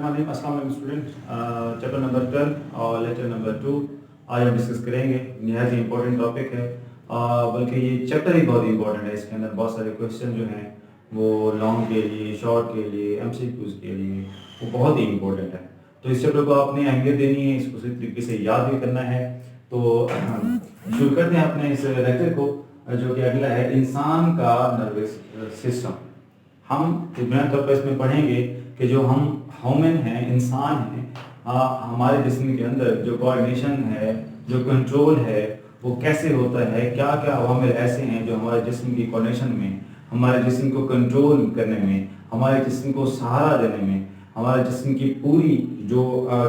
बिस्मिल्लाहिर्रहमानिर्रहीम। अस्सलाम वालेकुम स्टूडेंट। चैप्टर नंबर 12 और लेक्चर नंबर 2 आज हम डिस्कस करेंगे। निहायत ही इंपॉर्टेंट टॉपिक है, बल्कि ये चैप्टर ही बहुत इंपॉर्टेंट है। इसके अंदर बहुत सारे क्वेश्चन जो हैं वो लॉन्ग के लिए, शॉर्ट के लिए, एमसीक्यूज के लिए वो बहुत ही इंपॉर्टेंट है। तो इस चैप्टर को आपने अहमियत देनी है, इसको सही तरीके से याद भी करना है। तो शुरू करते हैं अपने इस लेक्चर को, जो कि अगला है इंसान का नर्वस सिस्टम। हम बुनियादी तौर पर इसमें पढ़ेंगे कि जो हम ह्यूमन हैं, इंसान हैं, हमारे जिस्म के अंदर जो कोऑर्डिनेशन है, जो कंट्रोल है, वो कैसे होता है। क्या क्या अवामिल ऐसे हैं जो हमारे जिस्म की कोऑर्डिनेशन में, हमारे जिस्म को कंट्रोल करने में, हमारे जिस्म को सहारा देने में, हमारे जिस्म की पूरी जो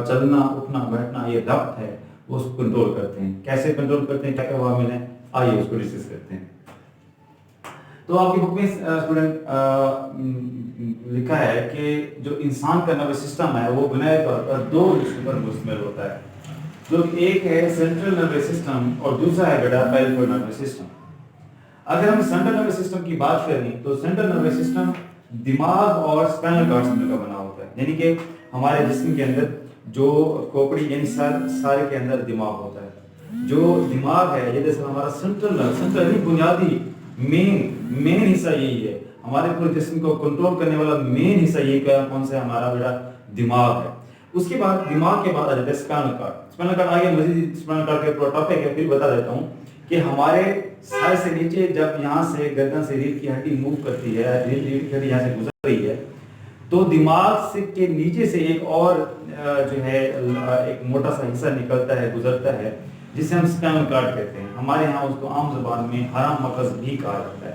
चलना उठना बैठना ये रब्त है वो उसको कंट्रोल करते हैं। कैसे कंट्रोल करते हैं, क्या क्या अवामिल हैं, आइए उसको डिस्कस करते हैं। तो आपकी बुक में स्टूडेंट लिखा है कि जो इंसान का नर्वस सिस्टम है वो बुनियादी तौर पर दो हिस्सों पर मुश्तमिल होता है। जो एक है सेंट्रल नर्वस सिस्टम और दूसरा है बेटा पेरिफेरल नर्वस सिस्टम। अगर हम सेंट्रल नर्वस सिस्टम की बात करें तो सेंट्रल नर्वस सिस्टम दिमाग और स्पाइनल कॉर्ड से मिलकर बना होता है। यानी कि हमारे जिस्म के अंदर जो खोपड़ी यानी सारे के अंदर दिमाग होता है। जो दिमाग है ये दरअसल हमारा सेंट्रल बुनियादी मेन हिस्सा यही है। हमारे पूरे जिस्म को कंट्रोल करने वाला मेन हिस्सा ये कौन सा है, हमारा बेटा दिमाग है। उसके बाद दिमाग के बाद आ जाता है स्पाइनल कॉर्ड। स्पाइनल कॉर्ड आगे मजीद स्पाइनल कॉर्ड का पूरा टॉपिक है, फिर बता देता हूँ कि हमारे सर से नीचे जब यहाँ से गर्दन से रीढ़ की हड्डी मूव करती है, रीढ़ की हड्डी यहाँ से गुजर रही है, तो दिमाग से के नीचे से एक और जो है एक मोटा सा हिस्सा निकलता है, गुजरता है, जिसे हम स्पाइनल कॉर्ड कहते हैं। हमारे यहाँ उसको आम ज़बान में हराम मगज़ भी कहा जाता है।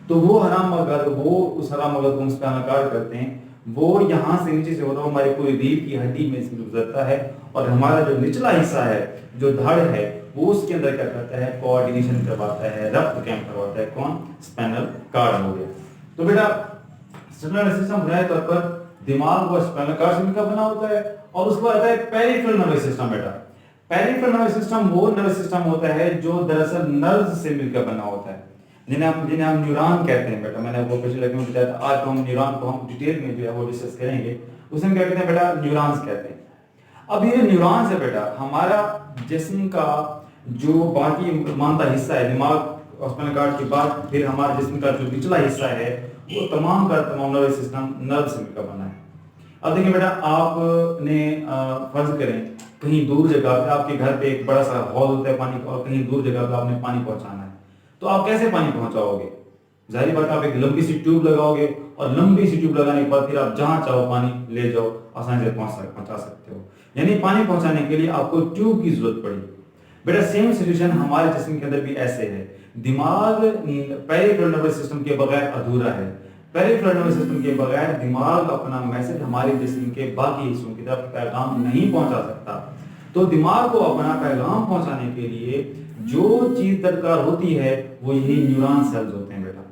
तो वो हराम मगज़, वो उस हराम मगज़ को हम स्पाइनल कॉर्ड करते हैं। वो यहाँ से नीचे से होता है हमारी पूरी रीढ़ की हड्डी में से गुजरता है, और हमारा जो निचला हिस्सा है, जो धड़ है, वो उसके अंदर क्या करता है, कोऑर्डिनेशन करवाता है, रब्त कायम करवाता है। कौन? स्पाइनल कॉर्ड हो गया। तो बेटा सेंट्रल सिस्टम बुनियादी तौर पर दिमाग और स्पाइनल कॉर्ड से मिलकर बना होता है। और उसके बाद आता है पेरिफेरल नर्वस सिस्टम। बेटा पेरिफेरल नर्वस सिस्टम वो नर्वस सिस्टम होता है जो दरअसल नर्व्स से मिलकर बना होता है, जिन्हें हम न्यूरॉन कहते हैं। बेटा मैंने वो पिछले लेक्चर में बताया था। आज हम न्यूरॉन को हम डिटेल में जो है वो डिस्कस करेंगे। उसे हम क्या कहते हैं बेटा? न्यूरॉन्स कहते हैं। अब ये न्यूरॉन्स है बेटा हमारा जिस्म का जो बाकी मानता हिस्सा है, दिमाग और स्पाइनल कॉर्ड के बाद फिर हमारे जिस्म का जो निचला हिस्सा है वो तमाम का तमाम नर्वस सिस्टम नर्व से मिलकर बना है। अब देखिए बेटा, आपने फर्ज करें कहीं दूर जगह पे, आपके घर पे एक बड़ा सा हॉल होता है पानी का, और कहीं दूर जगह पे आपने पानी पहुंचाना है, तो आप कैसे पानी पहुंचाओगे? जाहिर बात आप एक लंबी सी ट्यूब लगाओगे, और लंबी सी ट्यूब लगाने के बाद फिर आप जहां चाहो पानी ले जाओ, आसानी से पहुंचा सकते हो। यानी पानी पहुंचाने के लिए आपको ट्यूब की जरूरत पड़ी। बेटा सेम सिचुएशन हमारे जिस्म के अंदर भी ऐसे है। दिमाग पेरिफेरल नर्वस सिस्टम के बगैर अधूरा है। पेरिफेरल नर्वस सिस्टम के बगैर दिमाग अपना मैसेज हमारे जिस्म के बाकी हिस्सों की तरफ पैगाम नहीं पहुंचा सकता। तो दिमाग को अपना पैगाम पहुंचाने के लिए जो चीज दरकार होती है वो यही न्यूरॉन सेल्स होते हैं। बेटा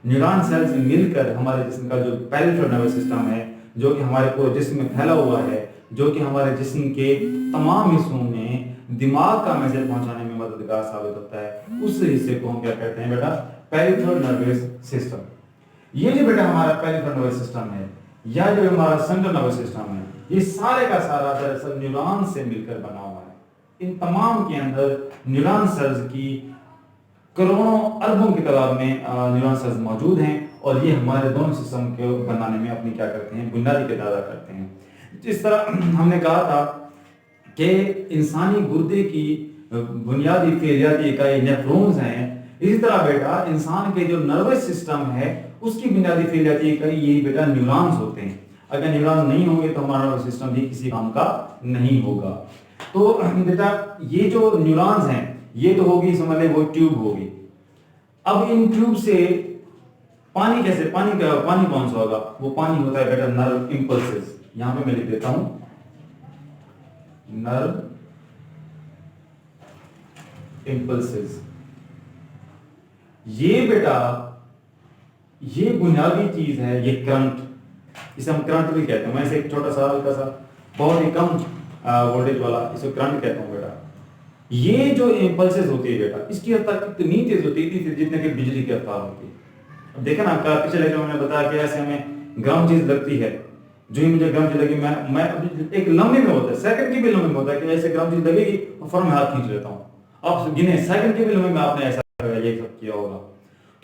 न्यूरॉन सेल्स मिलकर हमारे जिस्म का जो पेरिफेरल नर्वस सिस्टम है, जो कि हमारे पूरे जिस्म में फैला हुआ है, जो कि हमारे जिस्म के तमाम हिस्सों में दिमाग का मैसेज पहुंचाने में मददगार साबित होता है, उस हिस्से को हम क्या कहते हैं बेटा? Peripheral nervous system. ये जो बेटा हमारा पेरिफेरल नर्वस सिस्टम है, या जो हमारा सेंट्रल नर्वस सिस्टम है, ये सारे का सारा दरअसल न्यूरॉन से मिलकर बना हुआ है। इन तमाम के अंदर न्यूरॉन सेल्स की करोड़ों अरबों की तादाद में न्यूरॉन सेल्स मौजूद हैं, और ये हमारे दोनों सिस्टम को बनाने में अपनी क्या करते हैं? बुनियादी किरदार अदा करते हैं। जिस तरह हमने कहा था कि इंसानी गुर्दे की बुनियादी फेरियाती इकाई नेफ्रॉन्स हैं, इसी तरह बेटा इंसान के जो नर्वस सिस्टम है उसकी बुनियादी फेरियाती इकाई यही बेटा न्यूरॉन्स होते हैं। अगर न्यूरॉन नहीं होंगे तो हमारा नर्वस सिस्टम भी किसी काम का नहीं होगा। तो बेटा ये जो न्यूरॉन्स हैं ये तो होगी, समझ ले वो ट्यूब होगी। अब इन ट्यूब से पानी कैसे, पानी कौन सा होगा? वो पानी होता है बेटा नर्व इंपल्सेस। यहां पे मैं लिख देता हूं नर्व इंपल्सेस। ये बेटा ये बुनियादी चीज है, ये करंट, इसे हम करंट भी कहते हैं। मैं इसे एक छोटा सा हल्का सा बहुत ही कम वोल्टेज वाला इसे करंट कहता हूं बेटा। ये जो इंपल्सेस होती है बेटा, इसकी रफ्तार इतनी तेज होती है जितने की बिजली की रफ्तार होती है। अब देखा ना, पिछले लेक्चर में मैंने बताया कि ऐसे हमें गर्म चीज लगती है, जो ही मुझे गर्म चीज लगी, मैं एक लम्हे में होता है, सेकंड की भी लम्हे में होता है कि ऐसे गर्म चीज लगेगी और फौरन मैं हाथ खींच लेता हूँ। आप गिने सेकंड के भी लम्हे में आपने ऐसा ये सब किया होगा।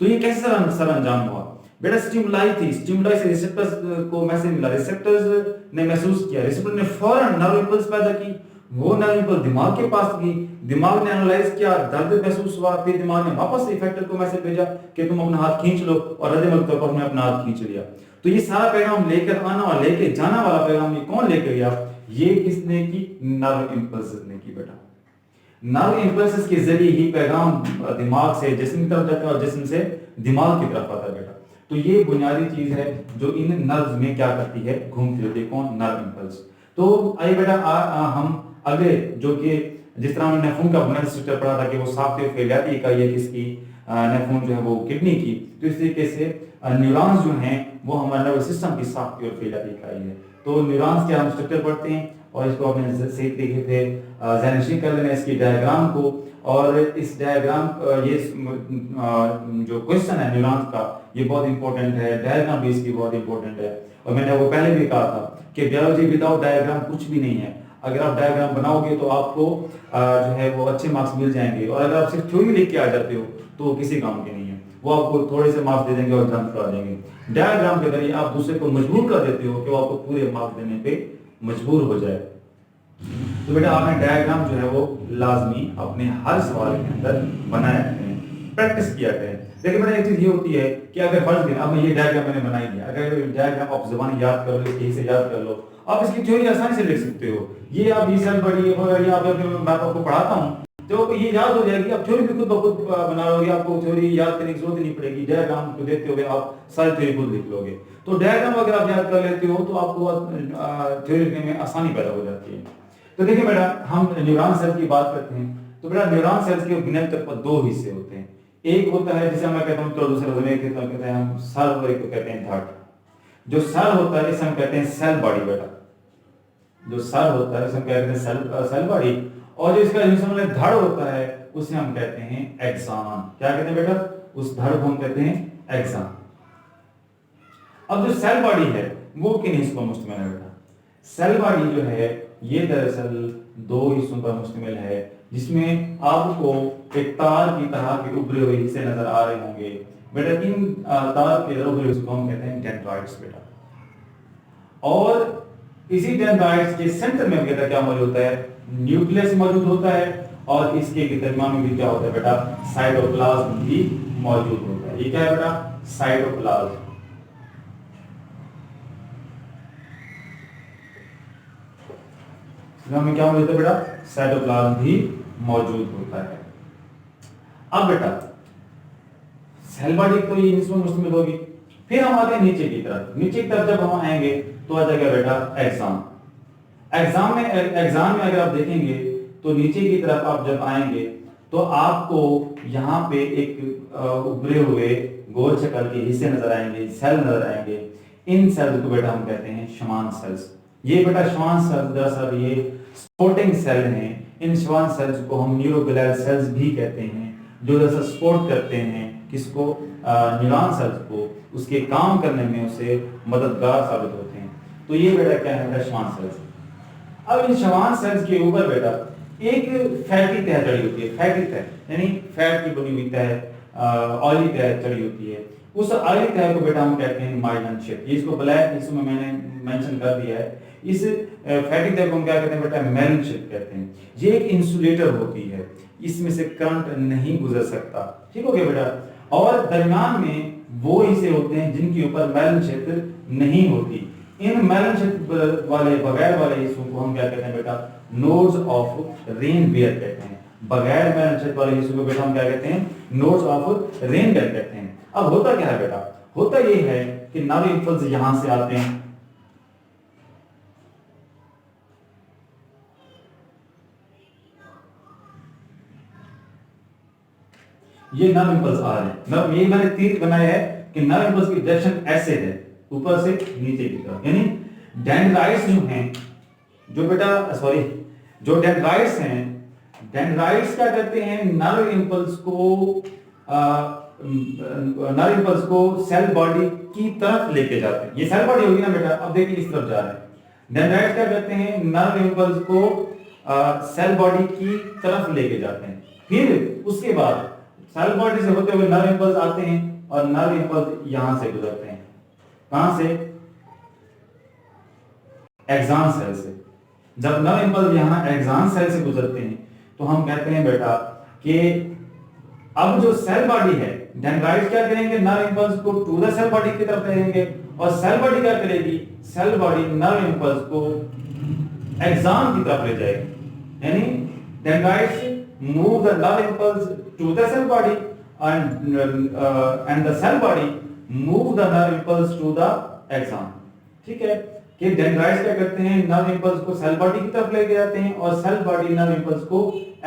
तो ये कैसे सर अंजाम हुआ बेटा? स्टिमुलाई थी, स्टिमुलाई से रिसेप्टर्स को मैसेज मिला, रिसेप्टर्स ने महसूस किया, रिसेप्टर ने फौरन नर्व इंपल्स पैदा की, वो नर्व इंपल्स दिमाग के पास गई, दिमाग ने एनालाइज किया, दर्द महसूस हुआ, फिर दिमाग ने वापस इफेक्टर को मैसेज भेजा कि तुम अपना हाथ खींच लो, और रद्द तौर पर हमने अपना हाथ खींच लिया। तो ये सारा पैगाम लेकर आना और लेके जाना वाला पैगाम ये कौन लेकर गया? ये किसने की? नर्व इंपल्स ने की बेटा। नर्व इंपल्स के जरिए ही पैगाम दिमाग से जिस्म की तरफ जाता है और जिस्म से दिमाग की तरफ आता है बेटा। तो ये बुनियादी चीज है जो इन नर्व्स में क्या करती है, घूमती रहती है। कौन? Nerve impulse. तो आइए बेटा हम अगले, जो कि जिस तरह हमने नेफ्रॉन का बुनियादी स्ट्रक्चर पढ़ा था कि वो साफ्ट और फैलाती इकाई है किसकी? नेफ्रॉन जो है वो किडनी की। तो इस तरीके से न्यूरॉन्स जो हैं वो हमारे नर्वस सिस्टम की साफ्ट और फैलाती इकाई है। तो न्यूरॉन्स के हम स्ट्रक्चर पढ़ते हैं और इसको अपने सही तरीके से ज़हन-नशीं कर लेना इसकी डायग्राम को। और इस डायग्राम ये जो क्वेश्चन है न्यूरॉन्स का ये बहुत इंपॉर्टेंट है, डायग्राम भी इसकी बहुत इंपॉर्टेंट है। और मैंने वो पहले भी कहा था कि बायोलॉजी विदाउट डायग्राम कुछ भी नहीं है। अगर आप डायग्राम बनाओगे तो आपको जो है वो अच्छे मार्क्स मिल जाएंगे, और अगर आप सिर्फ थ्योरी लिख के आ जाते हो तो वो किसी काम के नहीं है, वो आपको थोड़े से मार्क्स दे देंगे और एग्जाम छुड़ा देंगे। डायग्राम के जरिए आप दूसरे को मजबूर कर देते हो कि वो आपको पूरे मार्क्स देने पे मजबूर हो जाए। तो बेटा आपने डायग्राम जो है वो लाजमी अपने हर सवाल के अंदर बनाए रखें, प्रैक्टिस किया करें। लेकिन बेटा एक चीज ये होती है कि अगर फर्ज करें अब ये डायग्राम मैंने बनाई है, अगर डायग्राम आप ज़बानी याद कर लो, यही से याद कर लो, आप इसकी थ्योरी आसानी से लिख सकते हो। ये आप ये सेल बड़ी ये आप मैं आपको पढ़ाता हूँ तो ये याद हो जाएगी, आप थ्योरी भी खुद ब खुद बना लोगे, आपको थ्योरी याद करने की जरूरत नहीं पड़ेगी। डायग्राम को देखते हुए आप सारी थ्योरी खुद लिख लोगे। तो डायग्राम अगर आप याद कर लेते हो तो आपको थ्योरी लिखने में आसानी पैदा हो जाती है। तो देखिए बेटा हम न्यूरॉन सेल की बात करते हैं तो बेटा न्यूरॉन सेल्स के बुनियादी तौर पर दो हिस्से होते हैं। एक होता है जिसे मैं कहता हूं, तो दूसरे में कहते हैं हम सेल, और एक को कहते हैं धड़। जो सेल होता है इसे हम कहते हैं सेल बॉडी बेटा। जो सेल होता है इसे हम कहते हैं सेल बॉडी, और जो इसका जिसमें धड़ होता है उसे हम कहते हैं एक्सॉन। क्या कहते हैं बेटा? उस धड़ को हम कहते हैं एक्सॉन। अब जो सेल बॉडी है वो किन हिस्सों पर मुश्तमिल है बेटा? सेल बॉडी जो है ये दरअसल दो हिस्सों पर मुश्तमिल है, जिसमें आपको एक तार की तरह के उभरे हुए हिस्से नजर आ रहे होंगे बेटा। इन तार के उभरे हिस्सों को हम कहते हैं डेंड्राइट्स बेटा। और इसी डेंड्राइट्स के सेंटर में बेटा क्या मौजूद होता है? न्यूक्लियस मौजूद होता है, और इसके दरमियान में भी क्या होता है बेटा? साइटोप्लाज्म भी मौजूद होता है। ये क्या है बेटा? साइटोप्लाज्म। में क्या मौजूद है बेटा? साइटोप्लाज्म भी मौजूद होता है। अब बेटा सेल बॉडी तो ये इसमें मुश्तमिल होगी। फिर हम आते हैं नीचे की तरफ। नीचे की तरफ जब हम आएंगे तो आ जाएगा बेटा एक्सॉन। एक्सॉन में अगर आप देखेंगे तो नीचे की तरफ आप जब आएंगे तो आपको यहाँ पे एक उभरे हुए गोल शक्ल के हिस्से नजर आएंगे, सेल नजर आएंगे। इन सेल्स को बेटा हम कहते हैं श्वान सेल्स। ये बेटा श्वान सेल्स दरअसल ये सपोर्टिंग सेल हैं। इन श्वान सेल्स को हम न्यूरोग्लियल सेल्स भी कहते हैं, जो दरअसल सपोर्ट करते हैं किसको? न्यूरॉन सेल्स को, उसके काम करने में उसे मददगार साबित होते हैं। तो ये बेटा क्या है बेटा? Schwann cells. अब इन श्वान सेल्स के ऊपर बेटा एक फैटी तह चढ़ी होती है। फैटी तह यानी फैट की बनी हुई तह, ऑयली तह चढ़ी होती है। उस ऑयली तह को बेटा हम कहते हैं माइलिन शीट। इसको ब्लैक इसमें मैंने मेंशन कर दिया है। इस फैटी तह को हम क्या कहते हैं बेटा? माइलिन शीट कहते हैं। ये एक इंसुलेटर होती है, इसमें से करंट नहीं गुजर सकता। ठीक हो गया बेटा? और दरमियान में वो हिस्से होते हैं जिनके ऊपर माइलिन शीट नहीं होती। इन माइलिन शीट वाले बगैर वाले हिस्सों को हम क्या कहते हैं बेटा? नोड्स ऑफ रेनवियर कहते हैं। बगैर माइलिन शीट वाले हिस्सों को बेटा हम क्या कहते हैं? नोड्स ऑफ रेनवियर कहते हैं। अब होता क्या है बेटा? होता ये है कि नर्व इंपल्स यहां से आते हैं, ये नर्व इंपल्स आ रहे हैं। नर्व ये मैंने तीर बनाया है कि नर्व इंपल्स की डायरेक्शन ऐसे है, ऊपर से नीचे की तरफ। यानी डेंड्राइट्स जो हैं, जो बेटा सॉरी जो डेंड्राइट्स हैं, डेंड्राइट्स क्या करते हैं? नर्व इंपल्स को नर्व इंपल्स को सेल बॉडी की तरफ लेके जाते हैं। ये सेल बॉडी होगी ना बेटा, अब देखिए इस तरफ जा रहा है। डेंड्राइट्स क्या करते हैं, नर्व इंपल्स को सेल बॉडी की तरफ लेके जाते हैं। फिर उसके बाद सेल बॉडी से होते हुए नर्व इंपल्स आते हैं और नर्व इंपल्स यहां से गुजरते हैं। कहां से? एक्सॉन सेल से। जब नर्व इंपल्स यहां एक्सॉन सेल से गुजरते हैं तो हम कहते हैं बेटा कि अब जो सेल बॉडी है, डेंड्राइट्स क्या करेंगे, नर्व इंपल्स को टू द सेल बॉडी की तरफ करेंगे और सेल बॉडी क्या करेगी, सेल बॉडी नर्व इंपल्स को एक्सॉन की तरफ ले जाएगी। यानी dendrites move the nerve impulse to the cell body and the cell body move the nerve impulse to the axon। ठीक है कि डेंड्राइट्स क्या करते हैं, नर्व इंपल्स को सेल बॉडी की तरफ लेके जाते हैं और सेल बॉडी नर्व इंपल्स को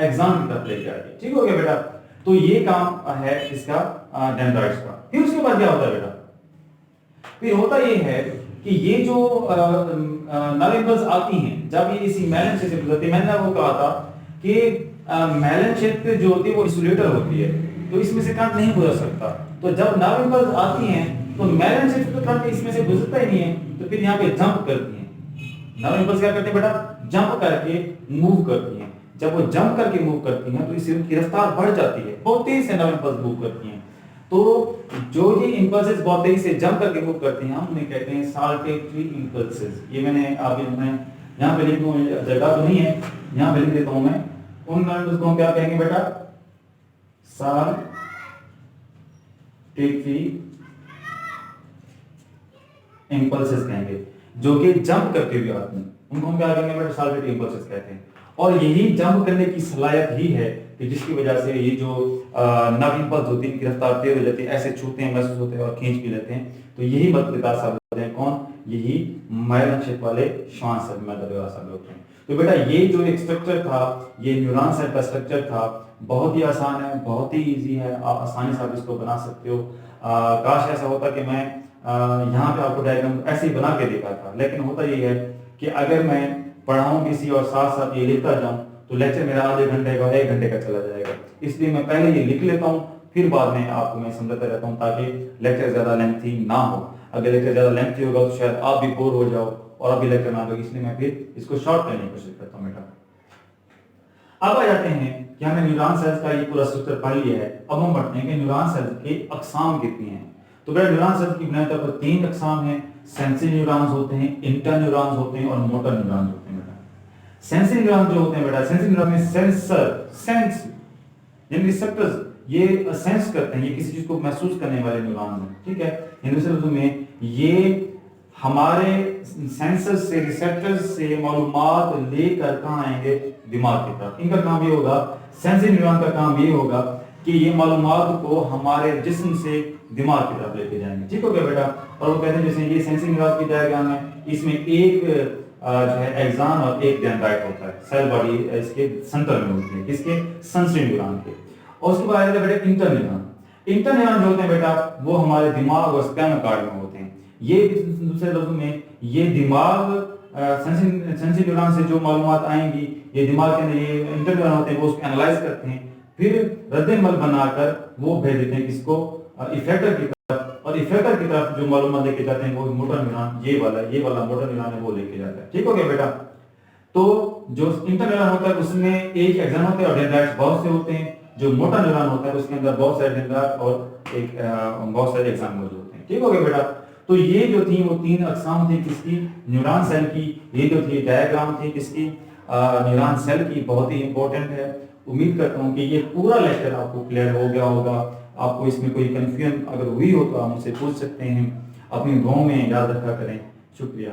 एक्सॉन की तरफ लेके जाती है। ठीक हो गया बेटा, तो ये काम है इसका डेंड्राइट्स का। फिर उसके बाद क्या होता है बेटा, फिर होता ये है कि ये जो नर्व इंपल्स आती हैं, जब ये इसी मैलन से गुजरती है, मैंने आपको कहा था कि मैलन क्षेत्र जो होती है वो इंसुलेटर होती है, तो इसमें से करंट नहीं गुजर सकता। तो जब नर्व इंपल्स आती हैं तो मैलन क्षेत्र तो करंट इसमें से गुजरता ही नहीं है, तो फिर यहाँ पे जंप करती हैं। नर्व इंपल्स क्या करते हैं बेटा, जंप करके मूव करती हैं। जब वो जंप करके मूव करती हैं तो इससे उनकी रफ्तार बढ़ जाती है, बहुत तेज से नर्व इंपल्स मूव करती हैं। तो जो ये इंपल्सेस बहुत तेज से जंप करके मूव करती हैं, हम उन्हें कहते हैं साल्टेटरी इंपल्सेस। ये मैंने यहाँ पे लिख दूं, जगह तो नहीं है, यहाँ पे लिख देता हूं मैं। उन नर्व्स को हम क्या कहेंगे बेटा, साल्टेटरी इंपल्सेस कहेंगे, जो कि जंप करके हुए आते हैं, उनको हम क्या कहेंगे बेटा, साल्टेटरी इंपल्सेस कहते हैं। और यही जंप करने की सलाहियत ही है कि जिसकी वजह से ये जो नर्व इंपल्स होती है, गिरफ्तार तेज हो जाती है, ऐसे छूते हैं, महसूस होते हैं और खींच भी लेते हैं। तो यही मददगार साबित होते हैं, कौन, यही माइलन क्षेत्र वाले श्वास से मददगार साबित होते हैं। तो बेटा ये जो एक स्ट्रक्चर था, ये न्यूरॉन सेल का स्ट्रक्चर था, बहुत ही आसान है, बहुत ही इजी है, आप आसानी से आप इसको बना सकते हो। काश ऐसा होता कि मैं यहाँ पे आपको डायग्राम ऐसे ही बना के देखा था, लेकिन होता ये है कि अगर मैं पढ़ाऊं किसी और साथ साथ ये लिखता जाऊं तो लेक्चर मेरा आधे घंटे का 1 घंटे का चला जाएगा। इसलिए मैं पहले ये लिख लेता हूं, फिर बाद में आपको मैं समझाता रहता हूं, ताकि लेक्चर ज्यादा लेंथी ना हो। अगर लेक्चर ज्यादा लेंथी होगा तो शायद आप भी बोर हो जाओ और अभी लेक्चर ना होगा, इसलिए मैं फिर इसको शॉर्ट करने की कोशिश करता हूँ बेटा। अब आ जाते हैं कि हमने न्यूरॉन सेल्स का ये पूरा स्ट्रक्चर पढ़ लिया है। अब हम बढ़ते हैं कि न्यूरॉन सेल्स के अकसाम कितनी हैं। तो बेटा न्यूरॉन सेल्स की बुनियादी तौर पर 3 अकसाम हैं, सेंसरी न्यूरॉन्स होते हैं, इंटर न्यूरॉन्स होते हैं और मोटर न्यूरॉन्स होते हैं बेटा। सेंसरी न्यूरॉन जो होते हैं बेटा, सेंसरी न्यूरॉन में सेंसर, सेंस यानी रिसेप्टर्स, ये सेंस करते हैं, ये किसी चीज को महसूस करने वाले न्यूरॉन्स हैं। ठीक है, दूसरे में ये हमारे सेंसर्स से, रिसेप्टर्स से मालूमात लेकर कहां आएंगे, दिमाग की तरफ। इनका काम ये होगा, सेंसरी न्यूरॉन का काम ये होगा कि ये मालूमात को हमारे जिस्म से दिमाग की तरफ लेके जाएंगे। ठीक हो गया बेटा। और वो कहते हैं जैसे ये सेंसरी न्यूरॉन की डायग्राम है, इसमें एक जो है एक्सॉन और एक डेंड्राइट होता है, सेल बॉडी इसके सेंटर में होती है, किसके, सेंसरी न्यूरॉन के। और उसके बाद आते हैं बेटा इंटर न्यूरॉन। इंटर न्यूरॉन जो होते हैं बेटा वो हमारे दिमाग और स्पाइनल कार्ड में होते हैं। ये दूसरे लफ्जों में ये दिमाग सेंसरी न्यूरॉन से जो मालूमात आएंगी, ये दिमाग के अंदर ये इंटर न्यूरॉन होते हैं, वो उसको एनालाइज करते हैं, फिर रद्द-ए-अमल बनाकर वो भेज देते हैं किसको, इफेक्टर की तरफ। और इफेक्टर की तरफ जो मालूमात लेके जाते हैं वो मोटर न्यूरॉन, ये वाला मोटर न्यूरॉन है, वो लेके जाता है। ठीक हो गया बेटा। तो जो इंटर न्यूरॉन होता है उसमें एक एक्सॉन होता है और डेंड्राइट्स बहुत से होते हैं। जो मोटर न्यूरॉन होता है उसके अंदर बहुत सारे डेंड्राइट और एक बहुत सारे एक्सॉन मौजूद होते हैं। ठीक हो गया बेटा। तो ये जो थी वो 3 अकसाम थी किसकी, न्यूरॉन सेल की। ये जो थी डायग्राम थी किसकी, न्यूरॉन सेल की, बहुत ही इंपॉर्टेंट है। उम्मीद करता हूँ कि ये पूरा लेक्चर आपको क्लियर हो गया होगा। आपको इसमें कोई कंफ्यूजन अगर हुई हो तो आप मुझसे पूछ सकते हैं। अपनी दुआओं में याद रखा करें। शुक्रिया।